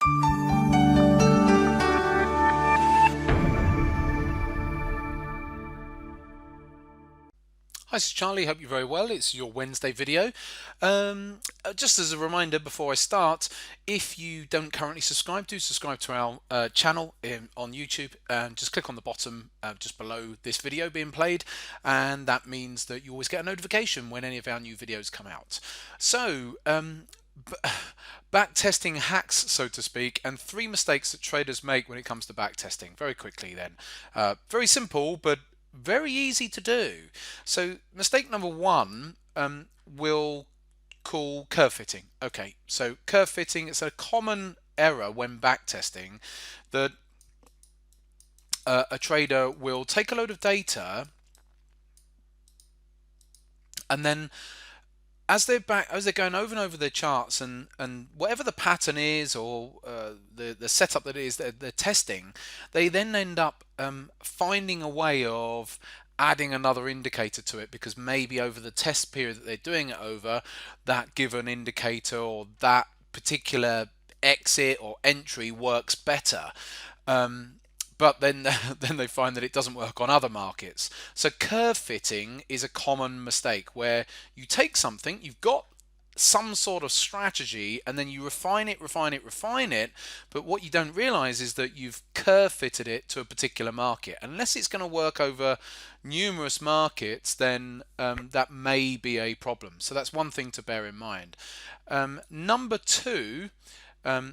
Hi, this is Charlie. Hope you're very well. It's your Wednesday video. Just as a reminder before I start, if you don't currently subscribe, do subscribe to our channel on YouTube and just click on the bottom just below this video being played, and that means that you always get a notification when any of our new videos come out. So, back testing hacks, so to speak, and 3 mistakes that traders make when it comes to back testing. Very quickly then. Very simple, but very easy to do. So mistake number 1, we'll call curve fitting. Okay, so curve fitting is a common error when back testing, that a trader will take a load of data and then as they're going over and over their charts, and whatever the pattern is, or the setup that it is they're testing, they then end up finding a way of adding another indicator to it, because maybe over the test period that they're doing it over, that given indicator or that particular exit or entry works better. But then then they find that it doesn't work on other markets. So curve fitting is a common mistake, where you take something, you've got some sort of strategy, and then you refine it, but what you don't realize is that you've curve fitted it to a particular market. Unless it's going to work over numerous markets, then that may be a problem. So that's one thing to bear in mind. Number 2,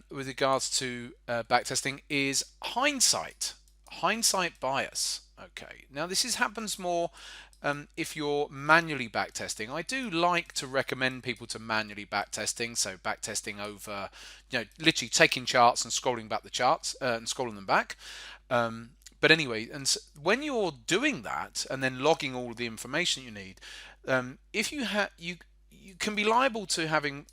with regards to backtesting, is hindsight bias. Okay, now this happens more if you're manually backtesting. I do like to recommend people to manually backtesting, so backtesting over, literally taking charts and scrolling back the charts and scrolling them back. But anyway, when you're doing that and then logging all of the information you need, if you can be liable to having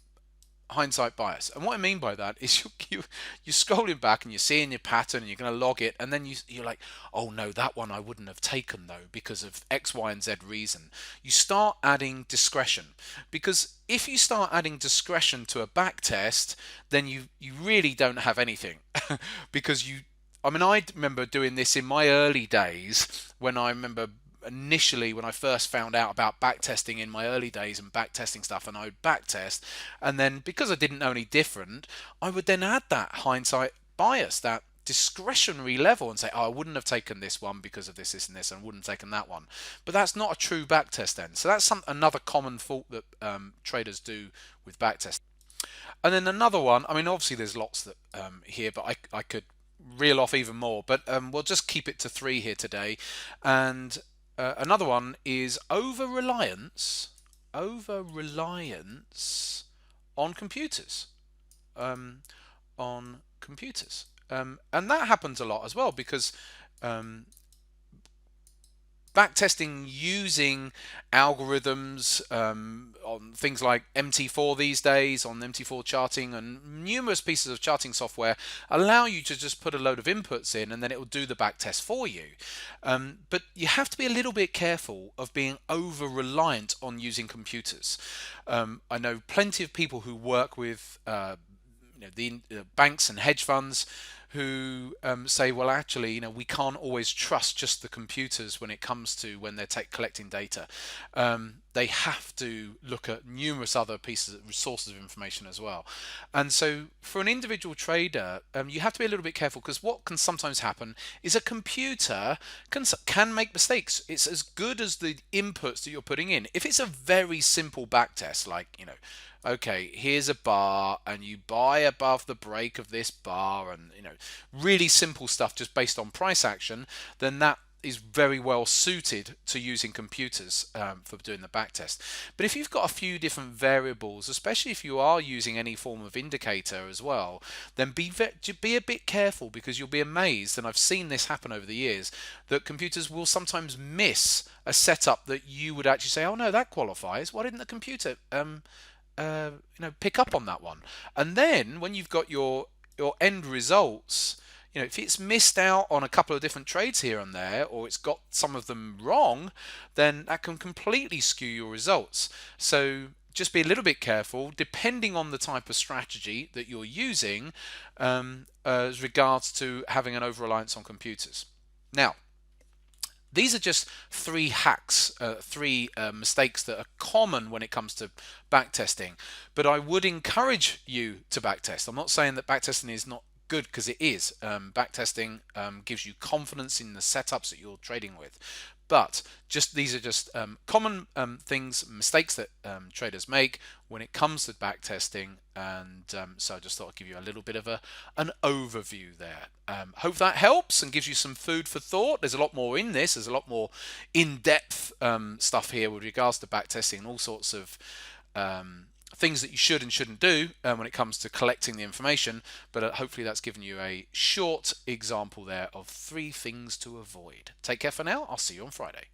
hindsight bias. And what I mean by that is you're scrolling back and you're seeing your pattern and you're going to log it, and then you're like, oh no, that one I wouldn't have taken though because of X, Y, and Z reason. You start adding discretion, because if you start adding discretion to a back test, then you really don't have anything because I mean, I remember doing this in my early days, when I remember initially when I first found out about backtesting in my early days and backtesting stuff, and I would backtest, and then because I didn't know any different, I would then add that hindsight bias, that discretionary level, and say, oh, I wouldn't have taken this one because of this, and this, and wouldn't have taken that one. But that's not a true backtest then. So that's another common fault that traders do with backtesting. And then another one, I mean, obviously there's lots that here, but I could reel off even more, but we'll just keep it to 3 here today. And another one is over-reliance on computers. On computers. And that happens a lot as well, because backtesting using algorithms on things like MT4 these days, on MT4 charting and numerous pieces of charting software, allow you to just put a load of inputs in and then it will do the backtest for you. But you have to be a little bit careful of being over reliant on using computers. I know plenty of people who work with the banks and hedge funds who say, well, actually, we can't always trust just the computers when it comes to when they're collecting data. They have to look at numerous other sources of information as well. And so for an individual trader, you have to be a little bit careful, because what can sometimes happen is a computer can make mistakes. It's as good as the inputs that you're putting in. If it's a very simple backtest, like, okay, here's a bar and you buy above the break of this bar, and really simple stuff just based on price action, then that is very well suited to using computers for doing the backtest. But if you've got a few different variables, especially if you are using any form of indicator as well, then be a bit careful, because you'll be amazed, and I've seen this happen over the years, that computers will sometimes miss a setup that you would actually say, oh no, that qualifies. Why didn't the computer pick up on that one? And then when you've got your end results, if it's missed out on a couple of different trades here and there, or it's got some of them wrong, then that can completely skew your results. So just be a little bit careful depending on the type of strategy that you're using as regards to having an over reliance on computers. Now, these are just three hacks, three mistakes that are common when it comes to backtesting. But I would encourage you to backtest. I'm not saying that backtesting is not good, because it is. Backtesting gives you confidence in the setups that you're trading with. But just these are just common mistakes that traders make when it comes to backtesting, and so I just thought I'd give you a little bit of an overview there. Hope that helps and gives you some food for thought. There's a lot more in this. There's a lot more in-depth stuff here with regards to backtesting and all sorts of things that you should and shouldn't do when it comes to collecting the information. But hopefully that's given you a short example there of 3 things to avoid. Take care for now. I'll see you on Friday.